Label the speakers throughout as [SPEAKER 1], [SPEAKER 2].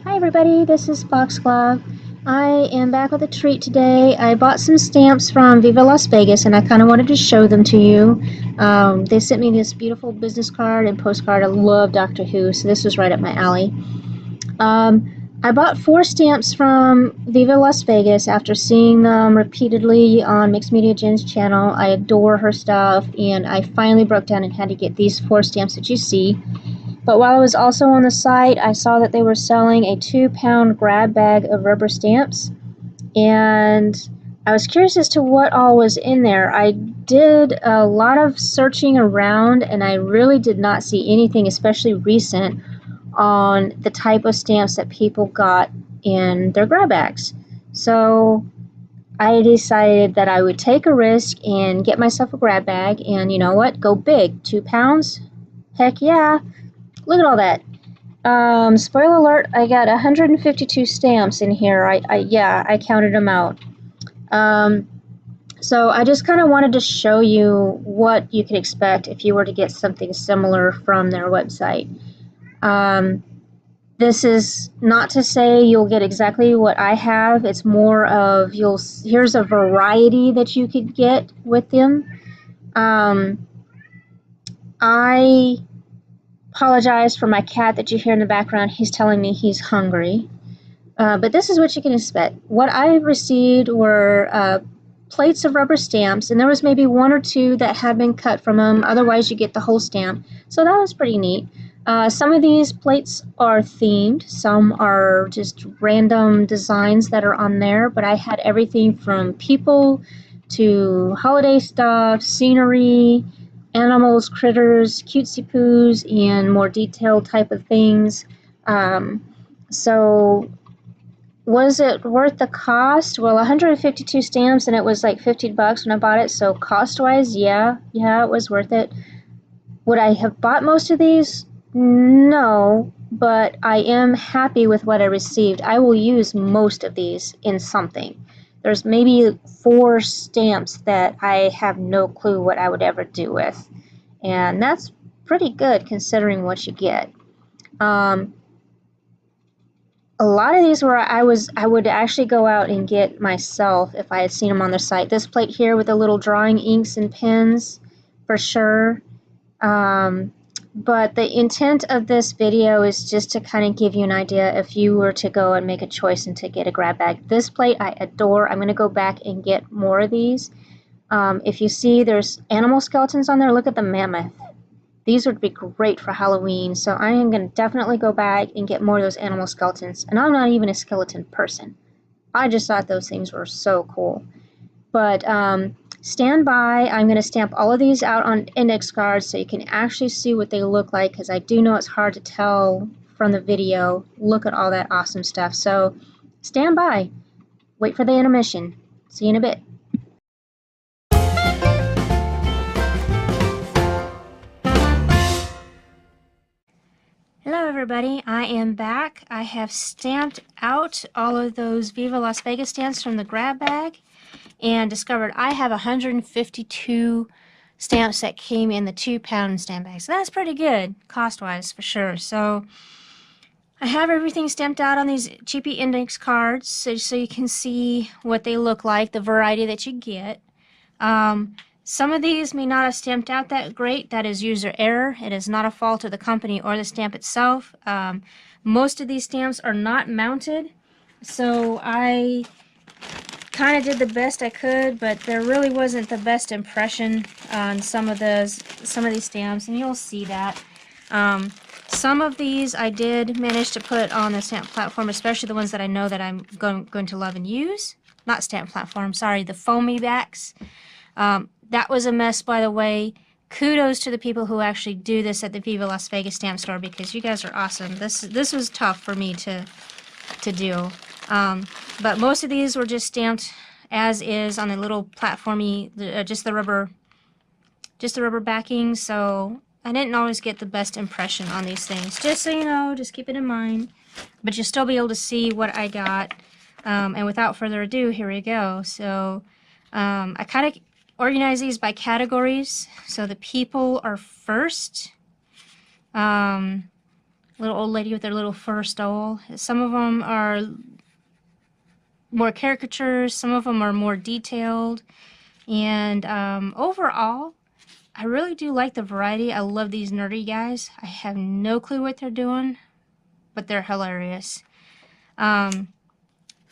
[SPEAKER 1] Hi everybody, this is Foxglove. I am back with a treat today. I bought some stamps from Viva Las Vegas and I kind of wanted to show them to you. They sent me this beautiful business card and postcard. I love Doctor Who, so this was right up my alley. I bought 4 stamps from Viva Las Vegas after seeing them repeatedly on Mixed Media Jen's channel. I adore her stuff, and I finally broke down and had to get these 4 stamps that you see. But while I was also on the site, I saw that they were selling a 2-pound grab bag of rubber stamps, and I was curious as to what all was in there. I did a lot of searching around, and I really did not see anything especially recent on the type of stamps that people got in their grab bags. So I decided that I would take a risk and get myself a grab bag, and you know what? Go big. 2 pounds? Heck yeah. Look at all that. Spoiler alert, I got 152 stamps in here. I counted them out. So I just kind of wanted to show you what you could expect if you were to get something similar from their website. This is not to say you'll get exactly what I have. It's more of here's a variety that you could get with them. I apologize for my cat that you hear in the background. He's telling me he's hungry. But this is what you can expect. What I received were plates of rubber stamps, and there was maybe 1 or 2 that had been cut from them. Otherwise, you get the whole stamp. So that was pretty neat. Some of these plates are themed. Some are just random designs that are on there. But I had everything from people to holiday stuff, scenery, animals, critters, cutesy poos, and more detailed type of things. So was it worth the cost? Well, 152 stamps, and it was like $50 when I bought it. So cost-wise, yeah, it was worth it. Would I have bought most of these? No, but I am happy with what I received. I will use most of these in something. There's maybe 4 stamps that I have no clue what I would ever do with, and that's pretty good considering what you get. A lot of these were I would actually go out and get myself if I had seen them on their site. This plate here with the little drawing inks and pens, for sure. But the intent of this video is just to kind of give you an idea if you were to go and make a choice and to get a grab bag. This plate I adore. I'm going to go back and get more of these. If you see there's animal skeletons on there, look at the mammoth. These would be great for Halloween, so I am going to definitely go back and get more of those animal skeletons. And I'm not even a skeleton person. I just thought those things were so cool. But stand by. I'm going to stamp all of these out on index cards so you can actually see what they look like, because I do know it's hard to tell from the video. Look at all that awesome stuff. So stand by. Wait for the intermission. See you in a bit. Hello everybody, I am back. I have stamped out all of those Viva Las Vegas stamps from the grab bag and discovered I have 152 stamps that came in the 2-pound stamp bag. So that's pretty good, cost-wise for sure. So I have everything stamped out on these cheapy index cards so you can see what they look like, the variety that you get. Some of these may not have stamped out that great. That is user error. It is not a fault of the company or the stamp itself. Most of these stamps are not mounted, so I kind of did the best I could, but there really wasn't the best impression on some of these stamps, and you'll see that. Some of these I did manage to put on the stamp platform, especially the ones that I know that I'm going to love and use. Not stamp platform, sorry, the foamy backs. That was a mess, by the way. Kudos to the people who actually do this at the Viva Las Vegas stamp store, because you guys are awesome. This was tough for me to do. But most of these were just stamped as is on a little platformy, just the rubber backing. So I didn't always get the best impression on these things. Just so you know, just keep it in mind. But you'll still be able to see what I got. And without further ado, here we go. So I kind of organize these by categories. So the people are first. Little old lady with their little fur stole. Some of them are more caricatures, some of them are more detailed, and overall, I really do like the variety. I love these nerdy guys. I have no clue what they're doing, but they're hilarious. And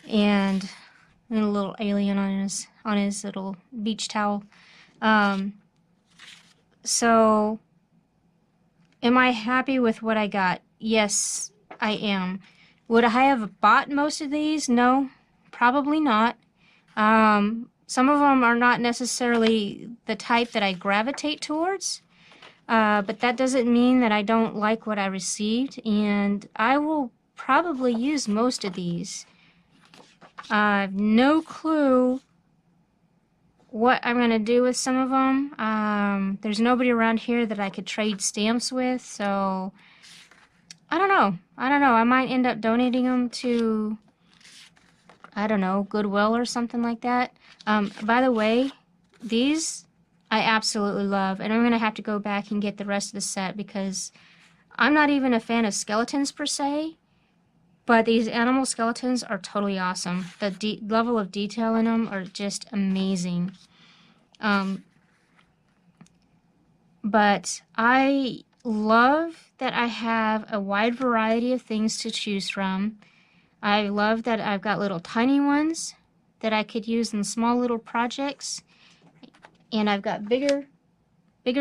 [SPEAKER 1] a little alien on his little beach towel. So, am I happy with what I got? Yes, I am. Would I have bought most of these? No, probably not. Some of them are not necessarily the type that I gravitate towards, but that doesn't mean that I don't like what I received, and I will probably use most of these. I have no clue what I'm going to do with some of them. There's nobody around here that I could trade stamps with, so I don't know. I might end up donating them to, I don't know, Goodwill or something like that. By the way, these I absolutely love, and I'm going to have to go back and get the rest of the set because I'm not even a fan of skeletons per se, but these animal skeletons are totally awesome. The level of detail in them are just amazing. But I love that I have a wide variety of things to choose from. I love that I've got little tiny ones that I could use in small little projects. And I've got bigger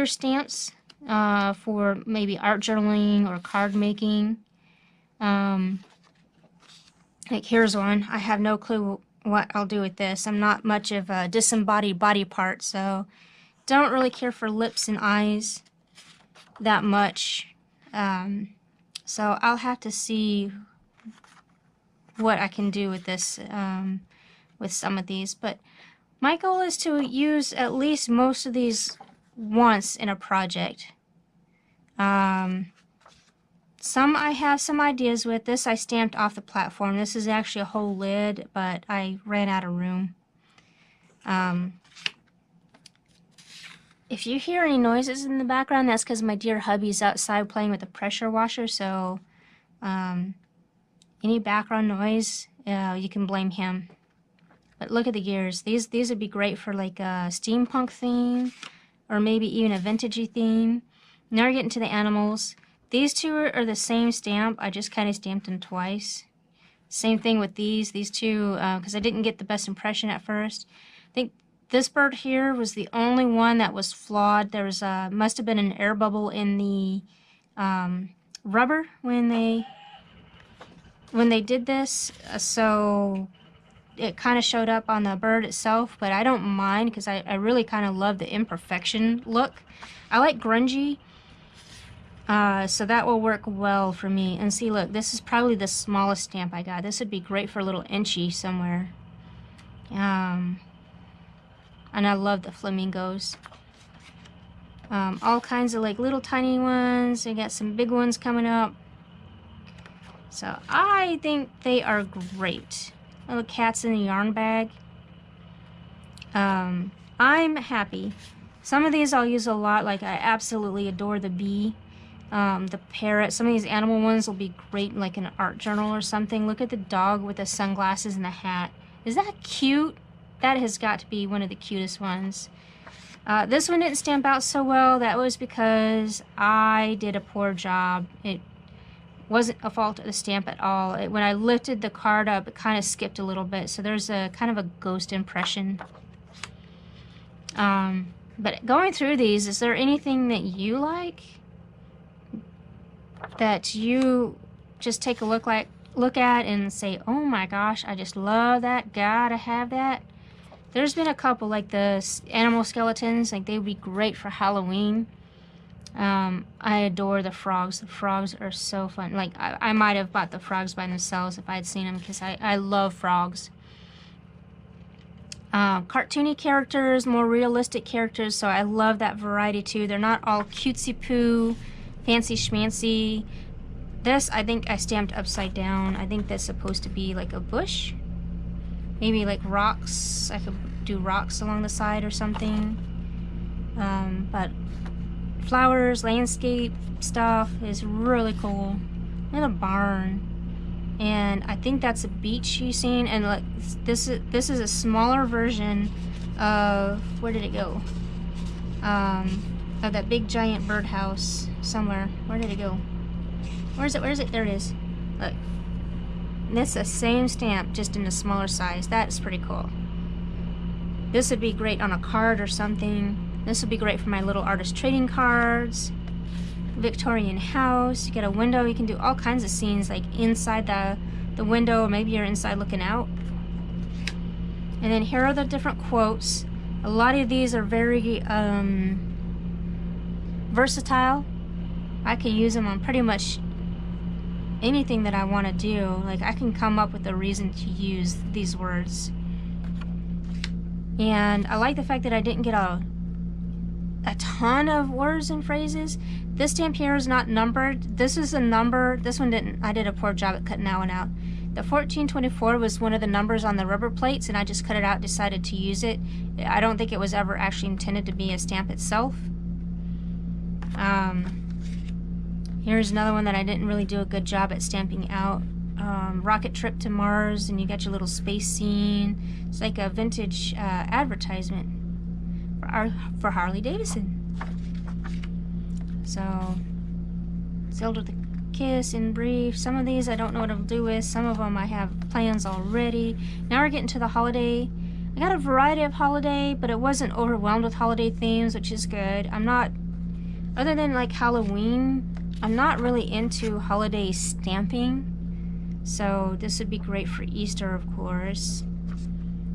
[SPEAKER 1] stamps for maybe art journaling or card making. Like here's one. I have no clue what I'll do with this. I'm not much of a disembodied body part, so don't really care for lips and eyes that much. So I'll have to see what I can do with this, with some of these. But my goal is to use at least most of these once in a project. Some I have some ideas with. This I stamped off the platform. This is actually a whole lid, but I ran out of room. If you hear any noises in the background, that's because my dear hubby's outside playing with the pressure washer, so any background noise, you can blame him. But look at the gears. These would be great for like a steampunk theme, or maybe even a vintagey theme. Now we're getting to the animals. These two are the same stamp. I just kind of stamped them twice. Same thing with these two, because I didn't get the best impression at first. I think this bird here was the only one that was flawed. There was must have been an air bubble in the rubber when they did this, so it kind of showed up on the bird itself. But I don't mind because I really kind of love the imperfection look. I like grungy. So that will work well for me. And see, look, this is probably the smallest stamp I got. This would be great for a little inchy somewhere. And I love the flamingos. All kinds of like little tiny ones. I got some big ones coming up. So I think they are great. Little cats in a yarn bag. I'm happy. Some of these I'll use a lot. Like I absolutely adore the bee. The parrot. Some of these animal ones will be great in like an art journal or something. Look at the dog with the sunglasses and the hat. Is that cute? That has got to be one of the cutest ones. This one didn't stamp out so well. That was because I did a poor job. It wasn't a fault of the stamp at all. When I lifted the card up, it kind of skipped a little bit. So there's a kind of a ghost impression. But going through these, is there anything that you like? That you just take a look at and say, oh my gosh, I just love that, gotta have that. There's been a couple like the animal skeletons, like they would be great for Halloween. I adore the frogs. The frogs are so fun. Like I might have bought the frogs by themselves if I had seen them, because I love frogs. Cartoony characters, more realistic characters, so I love that variety too. They're not all cutesy poo, fancy schmancy. This I think I stamped upside down. I think that's supposed to be like a bush. Maybe like rocks. I could do rocks along the side or something. But flowers, landscape stuff is really cool. and a barn. And I think that's a beach you've seen. And look, this is a smaller version of, where did it go? Of that big giant birdhouse somewhere. Where did it go? Where is it? Where is it? There it is. Look. And it's the same stamp, just in a smaller size. That's pretty cool. This would be great on a card or something. This would be great for my little artist trading cards. Victorian house. You get a window. You can do all kinds of scenes, like inside the window, or maybe you're inside looking out. And then here are the different quotes. A lot of these are very versatile. I can use them on pretty much anything that I want to do. Like, I can come up with a reason to use these words. And I like the fact that I didn't get a ton of words and phrases. This stamp here is not numbered. This is a number. This one didn't. I did a poor job at cutting that one out. The 1424 was one of the numbers on the rubber plates, and I just cut it out and decided to use it. I don't think it was ever actually intended to be a stamp itself. Here's another one that I didn't really do a good job at stamping out. Rocket trip to Mars, and you got your little space scene. It's like a vintage advertisement for Harley Davidson. So, Zelda the Kiss in brief. Some of these I don't know what I'll do with. Some of them I have plans already. Now we're getting to the holiday. I got a variety of holiday, but it wasn't overwhelmed with holiday themes, which is good. I'm not, other than like Halloween, I'm not really into holiday stamping. So this would be great for Easter, of course.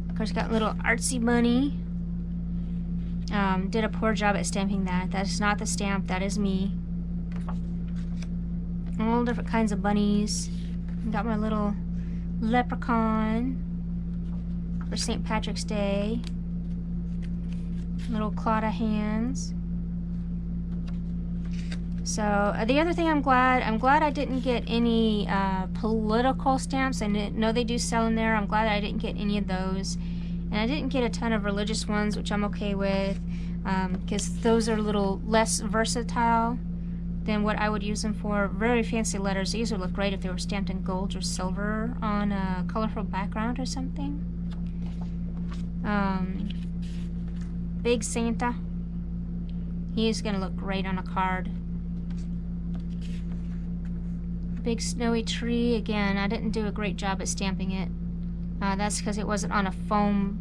[SPEAKER 1] Of course, got little artsy bunny. Did a poor job at stamping that. That's not the stamp, that is me. All different kinds of bunnies. Got my little leprechaun for St. Patrick's Day. Little Clawda hands. So the other thing I'm glad I didn't get any political stamps. I know they do sell in there. I'm glad I didn't get any of those. And I didn't get a ton of religious ones, which I'm okay with, because those are a little less versatile than what I would use them for. Very fancy letters. These would look great if they were stamped in gold or silver on a colorful background or something. Big Santa. He's going to look great on a card. Big snowy tree. Again, I didn't do a great job at stamping it. That's because it wasn't on a foam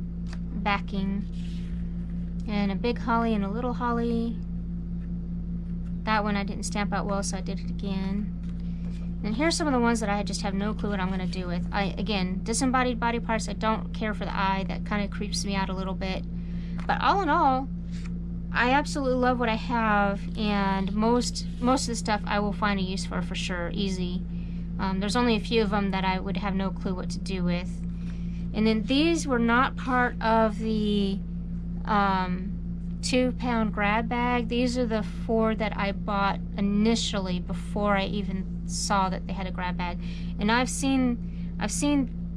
[SPEAKER 1] backing. And a big holly and a little holly. That one I didn't stamp out well, so I did it again. And here's some of the ones that I just have no clue what I'm going to do with. Again, disembodied body parts, I don't care for the eye. That kind of creeps me out a little bit. But all in all, I absolutely love what I have, and most of the stuff I will find a use for sure, easy. There's only a few of them that I would have no clue what to do with. And then these were not part of the 2-pound grab bag. These are the 4 that I bought initially before I even saw that they had a grab bag. And I've seen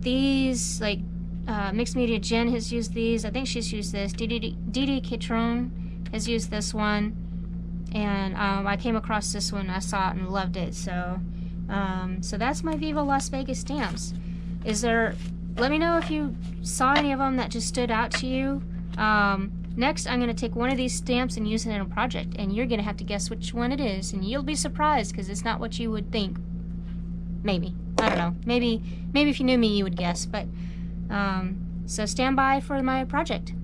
[SPEAKER 1] these, like Mixed Media Jen has used these. I think she's used this. Didi Kitron has used this one, and I came across this one. I saw it and loved it. So that's my Viva Las Vegas stamps. Let me know if you saw any of them that just stood out to you. Next, I'm going to take one of these stamps and use it in a project, and you're going to have to guess which one it is, and you'll be surprised because it's not what you would think. Maybe. I don't know. Maybe if you knew me, you would guess. But so stand by for my project.